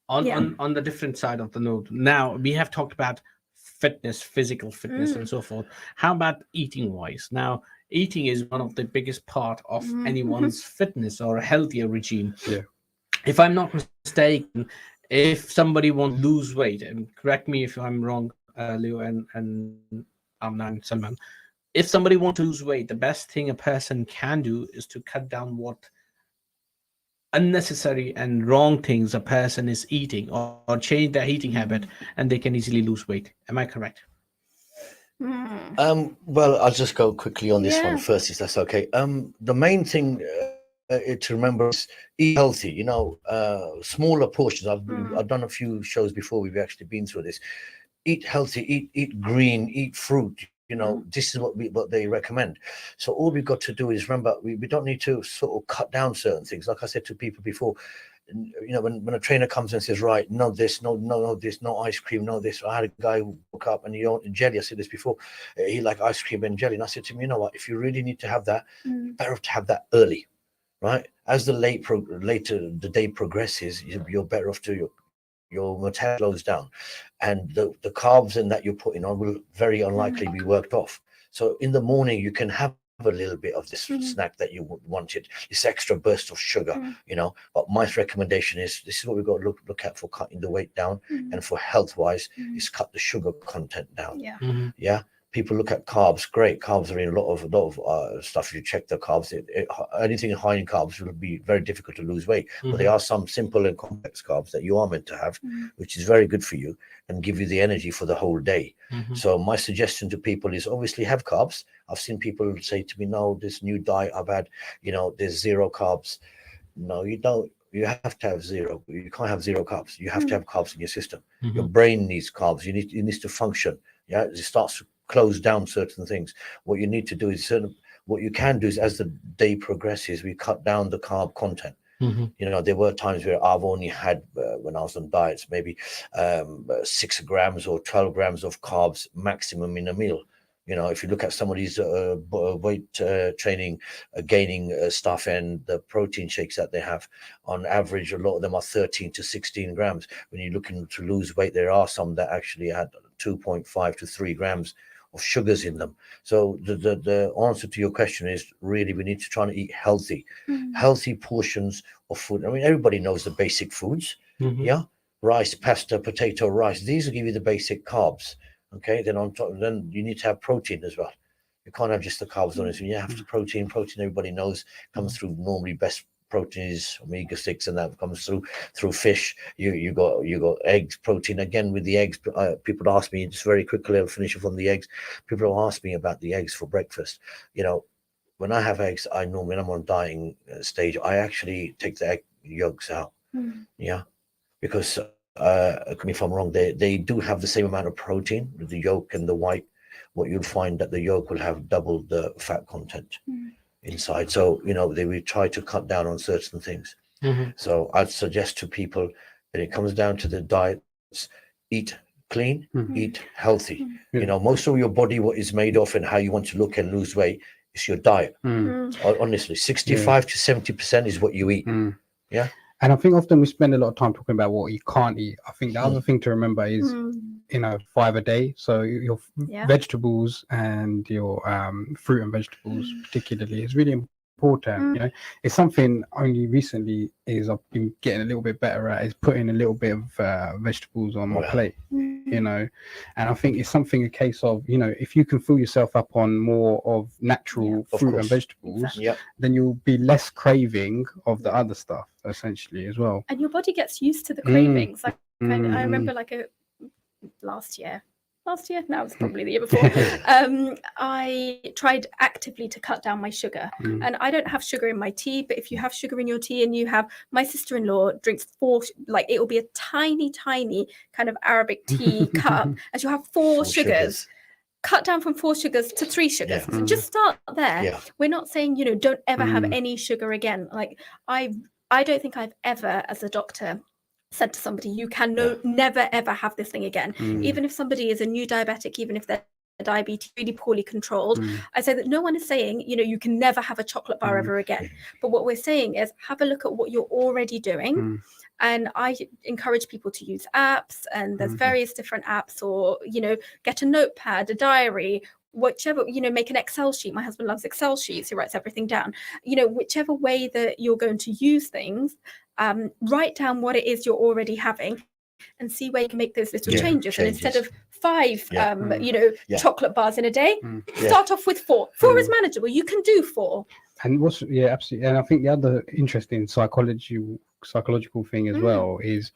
[SPEAKER 1] on the different side of the note, now we have talked about fitness, physical fitness and so forth. How about eating wise? Now, eating is one of the biggest part of anyone's fitness or a healthier regime. If I'm not mistaken, if somebody wants to lose weight, and correct me if I'm wrong, Leo and Amna and Salman, if somebody wants to lose weight, the best thing a person can do is to cut down what unnecessary and wrong things a person is eating, or change their eating habit, and they can easily lose weight. Am I correct?
[SPEAKER 4] Well, I'll just go quickly on this one first, if that's okay. The main thing to remember is eat healthy. You know, smaller portions. I've done a few shows before. We've actually been through this. Eat healthy. Eat green. Eat fruit. You know, this is what they recommend. So all we've got to do is remember we don't need to sort of cut down certain things. Like I said to people before, you know, when a trainer comes and says, right, no this, no this, no ice cream, no this. I had a guy who woke up and he wanted jelly. I said this before. He liked ice cream and jelly, and I said to him, you know what? If you really need to have that, better to have that early, right? As the later the day progresses, you're better off to your metabolism slows down, and the carbs and that you're putting on will very unlikely be worked off. So in the morning you can have a little bit of this snack that you wanted, this extra burst of sugar, you know. But my recommendation is this is what we've got to look at for cutting the weight down, and for health wise is cut the sugar content down. Yeah. People look at carbs. Great, carbs are in a lot of stuff. You check the carbs. Anything high in carbs will be very difficult to lose weight. But there are some simple and complex carbs that you are meant to have, which is very good for you and give you the energy for the whole day. So my suggestion to people is obviously have carbs. I've seen people say to me, "No, this new diet I've had, you know, there's zero carbs." No, you don't. You have to have zero. You can't have zero carbs. You have to have carbs in your system. Your brain needs carbs. It needs to function. Yeah, it starts to close down certain things. What you need to do is what you can do is as the day progresses, we cut down the carb content. You know, there were times where I've only had when I was on diets maybe 6 grams or 12 grams of carbs maximum in a meal. You know, if you look at some of these weight training, gaining stuff and the protein shakes that they have, on average, a lot of them are 13 to 16 grams. When you're looking to lose weight, there are some that actually had 2.5 to 3 grams of sugars in them. So the answer to your question is really we need to try and eat healthy, healthy portions of food. I mean, everybody knows the basic foods. Yeah, rice, pasta, potato, rice. These will give you the basic carbs. Okay, then on top, then you need to have protein as well. You can't have just the carbs on it. So you have to protein. Protein, everybody knows, comes through normally best protein is omega-6, and that comes through fish. You got eggs, protein. Again with the eggs, people ask me just very quickly. I'll finish off on the eggs. People ask me about the eggs for breakfast. You know, when I have eggs, I normally, when I'm on dieting stage, I actually take the egg yolks out. Yeah, because correct me if I'm wrong, they do have the same amount of protein with the yolk and the white. What you'll find that the yolk will have double the fat content inside. So, you know, we try to cut down on certain things. So I'd suggest to people when it comes down to the diets, eat clean, eat healthy. You know, most of your body, what is made of and how you want to look and lose weight is your diet. Honestly, 65 to 70% is what you eat. Yeah.
[SPEAKER 2] And I think often we spend a lot of time talking about what you can't eat. I think the other thing to remember is, you know, 5 a day. So your vegetables and your fruit and vegetables particularly is really important. You know, it's something only recently I've been getting a little bit better at is putting a little bit of vegetables on my plate. You know, and I think it's something a case of, you know, if you can fill yourself up on more of natural fruit and vegetables, then you'll be less craving of the other stuff essentially as well.
[SPEAKER 3] And your body gets used to the cravings. Like I remember like last year, no, it was probably the year before, I tried actively to cut down my sugar. And I don't have sugar in my tea, but if you have sugar in your tea and you have, my sister-in-law drinks 4, like it will be a tiny kind of Arabic tea cup, and she'll have 4 sugars. Cut down from 4 sugars to 3 sugars. So just start there. We're not saying, you know, don't ever have any sugar again. Like I don't think I've ever, as a doctor, said to somebody, you can never ever have this thing again. Even if somebody is a new diabetic, even if they're diabetes really poorly controlled, I say that no one is saying, you know, you can never have a chocolate bar ever again. But what we're saying is have a look at what you're already doing. And I encourage people to use apps, and there's various different apps, or, you know, get a notepad, a diary, whichever, you know, make an Excel sheet. My husband loves Excel sheets. He writes everything down. You know, whichever way that you're going to use things, write down what it is you're already having and see where you can make those little changes. And instead of 5, you know, chocolate bars in a day, start off with 4. 4 is manageable. You can do 4.
[SPEAKER 2] And what's absolutely. And I think the other interesting psychological thing as well is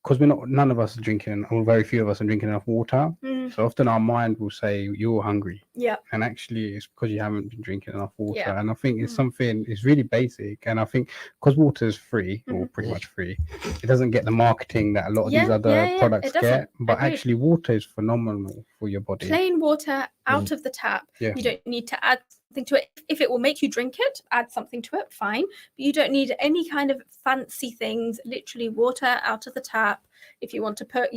[SPEAKER 2] because none of us are drinking, or very few of us are drinking enough water. So often our mind will say you're hungry.
[SPEAKER 3] Yeah.
[SPEAKER 2] And actually it's because you haven't been drinking enough water.
[SPEAKER 3] Yeah.
[SPEAKER 2] And I think it's something, it's really basic. And I think because water is free or pretty much free, it doesn't get the marketing that a lot of these other products
[SPEAKER 3] it doesn't.
[SPEAKER 2] get. But
[SPEAKER 3] Agreed.
[SPEAKER 2] actually water is phenomenal for your body.
[SPEAKER 3] Plain water out of the tap.
[SPEAKER 2] Yeah.
[SPEAKER 3] You don't need to add something to it. If it will make you drink it, add something to it, fine. But you don't need any kind of fancy things. Literally water out of the tap. If you want to put,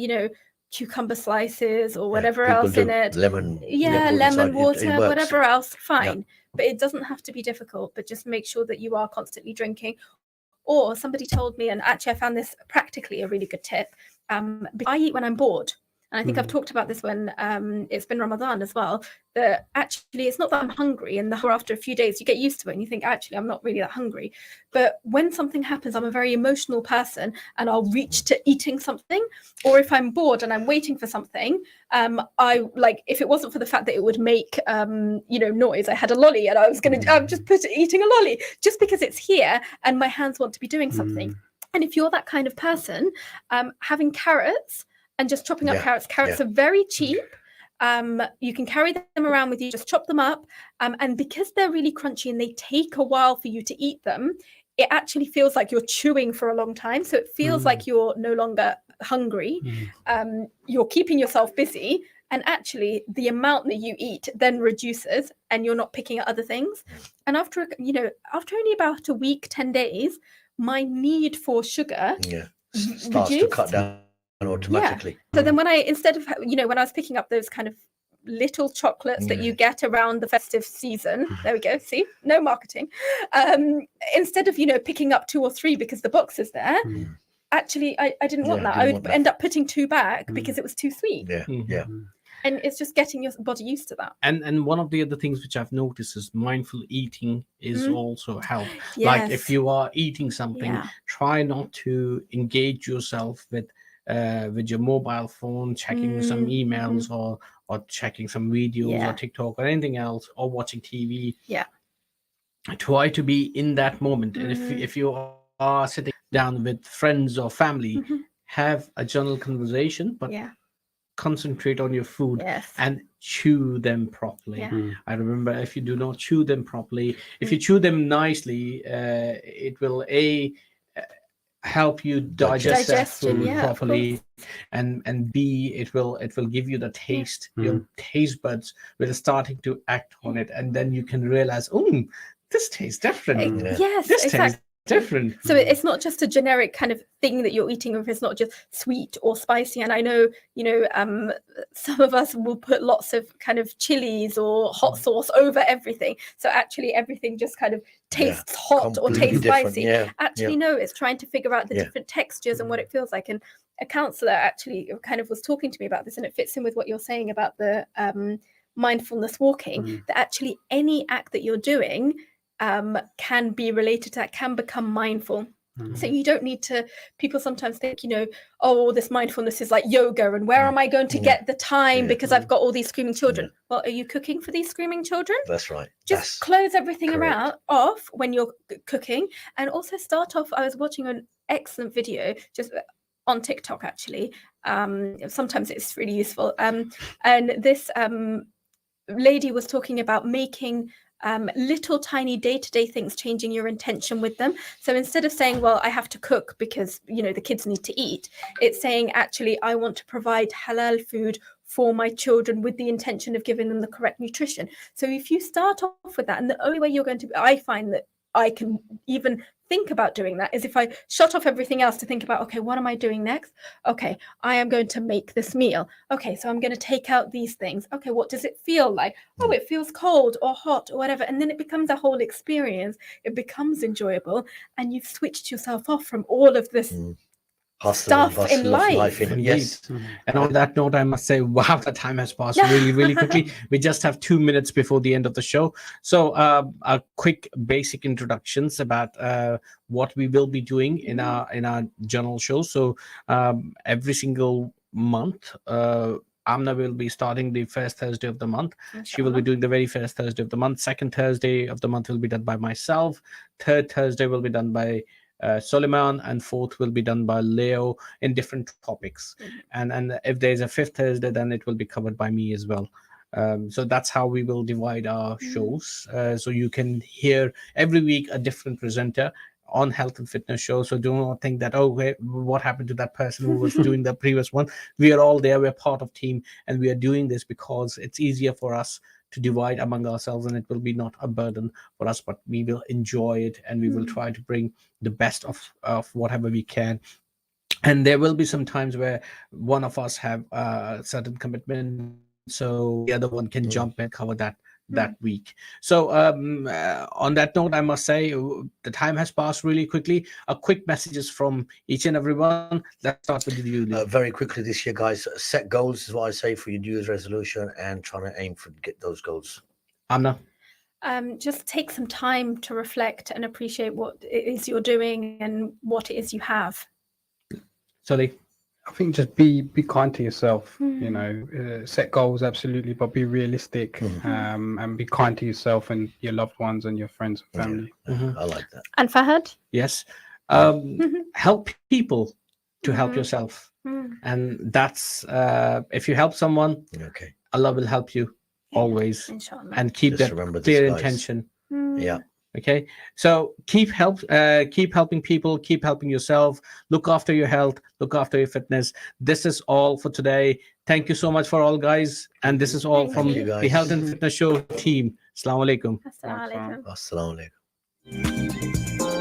[SPEAKER 3] cucumber slices or whatever else in it.
[SPEAKER 4] Lemon.
[SPEAKER 3] Lemon water,
[SPEAKER 4] it works.
[SPEAKER 3] whatever else, fine. But it doesn't have to be difficult, but just make sure that you are constantly drinking. Or somebody told me, and actually I found this practically a really good tip. I eat when I'm bored. And I think I've talked about this when it's been Ramadan as well, that actually it's not that I'm hungry, and after a few days you get used to it and you think, actually, I'm not really that hungry. But when something happens, I'm a very emotional person and I'll reach to eating something. Or if I'm bored and I'm waiting for something, if it wasn't for the fact that it would make, noise, I had a lolly and I was going to just eating a lolly just because it's here and my hands want to be doing something. And if you're that kind of person, having carrots, and just chopping up carrots are very cheap. You can carry them around with you, just chop them up. And because they're really crunchy and they take a while for you to eat them, it actually feels like you're chewing for a long time. So it feels like you're no longer hungry. You're keeping yourself busy. And actually the amount that you eat then reduces and you're not picking at other things. And after only about a week, 10 days, my need for sugar
[SPEAKER 4] starts to cut down automatically.
[SPEAKER 3] So then when I was picking up those kind of little chocolates that you get around the festive season, there we go, see, no marketing, instead of picking up 2 or 3 because the box is there, actually I didn't want that. I would end up putting 2 back because it was too sweet. And it's just getting your body used to that.
[SPEAKER 1] And one of the other things which I've noticed is mindful eating is also help.
[SPEAKER 3] Yes.
[SPEAKER 1] Like if you are eating something, try not to engage yourself with your mobile phone, checking some emails or checking some videos or TikTok or anything else, or watching TV. Try to be in that moment. And if you are sitting down with friends or family, have a general conversation, but concentrate on your food and chew them properly. I remember, if you do not chew them properly, if you chew them nicely, it will help you digest that food properly, and B, it will give you the taste. Your taste buds will starting to act on it, and then you can realize, oh, this tastes different.
[SPEAKER 3] Yes,
[SPEAKER 1] this
[SPEAKER 3] exactly.
[SPEAKER 1] tastes different.
[SPEAKER 3] So it's not just a generic kind of thing that you're eating, if it's not just sweet or spicy. And I know, some of us will put lots of kind of chilies or hot sauce over everything. So actually everything just kind of tastes hot or tastes spicy. Actually, no, it's trying to figure out the different textures and what it feels like. And a counsellor actually kind of was talking to me about this, and it fits in with what you're saying about the mindfulness walking, that actually any act that you're doing can be related to that, can become mindful. So you don't need to, people sometimes think, this mindfulness is like yoga, and where am I going to get the time because I've got all these screaming children? Well, are you cooking for these screaming children?
[SPEAKER 4] That's right.
[SPEAKER 3] Just close everything off when you're cooking, and also start off. I was watching an excellent video just on TikTok, actually. Sometimes it's really useful. And this lady was talking about making little tiny day-to-day things, changing your intention with them. So instead of saying, well, I have to cook because the kids need to eat, it's saying, actually, I want to provide halal food for my children with the intention of giving them the correct nutrition. So if you start off with that, and the only way you're going to, I find that I can even think about doing that is if I shut off everything else to think about, okay, what am I doing next? Okay, I am going to make this meal. Okay, so I'm going to take out these things. Okay, what does it feel like? Oh, it feels cold or hot or whatever. And then it becomes a whole experience. It becomes enjoyable. And you've switched yourself off from all of this stuff in life.
[SPEAKER 1] Yes. And on that note, I must say, wow, the time has passed really, really quickly. We just have 2 minutes before the end of the show. So a quick basic introductions about what we will be doing in our journal show. So every single month, Amna will be starting the first Thursday of the month. She will be doing the very first Thursday of the month. Second Thursday of the month will be done by myself. Third Thursday will be done by Suliman, and fourth will be done by Leo in different topics. And if there's a fifth Thursday, then it will be covered by me as well. So that's how we will divide our shows. So you can hear every week a different presenter on health and fitness show. So do not think that, oh, wait, what happened to that person who was doing the previous one? We are all there. We're part of team, and we are doing this because it's easier for us to divide among ourselves, and it will be not a burden for us, but we will enjoy it, and we will try to bring the best of whatever we can. And there will be some times where one of us have a certain commitment, so the other one can jump and cover that week. So on that note, I must say the time has passed really quickly. A quick messages from each and everyone. Let's start with you, Leo.
[SPEAKER 4] Very quickly this year, guys, set goals is what I say for your New Year's resolution, and trying to aim for get those goals.
[SPEAKER 1] Amna?
[SPEAKER 3] Just take some time to reflect and appreciate what it is you're doing and what it is you have.
[SPEAKER 1] Sorry.
[SPEAKER 2] I think just be kind to yourself. You know, set goals absolutely, but be realistic, and be kind to yourself and your loved ones and your friends and family.
[SPEAKER 4] I like that.
[SPEAKER 3] And Fahad?
[SPEAKER 1] Yes. Help people to help yourself, and that's if you help someone, Allah will help you always.
[SPEAKER 3] Inshallah.
[SPEAKER 1] And keep
[SPEAKER 4] Just
[SPEAKER 1] that
[SPEAKER 4] remember this,
[SPEAKER 1] clear
[SPEAKER 4] guys.
[SPEAKER 1] intention.
[SPEAKER 4] Yeah.
[SPEAKER 1] Okay, so keep helping people, keep helping yourself, look after your health, look after your fitness. This is all for today. Thank you so much for all, guys, and this is all from the Health and Fitness Show team. Assalamu alaikum.
[SPEAKER 3] Assalamu alaikum.
[SPEAKER 4] Assalamu alaikum.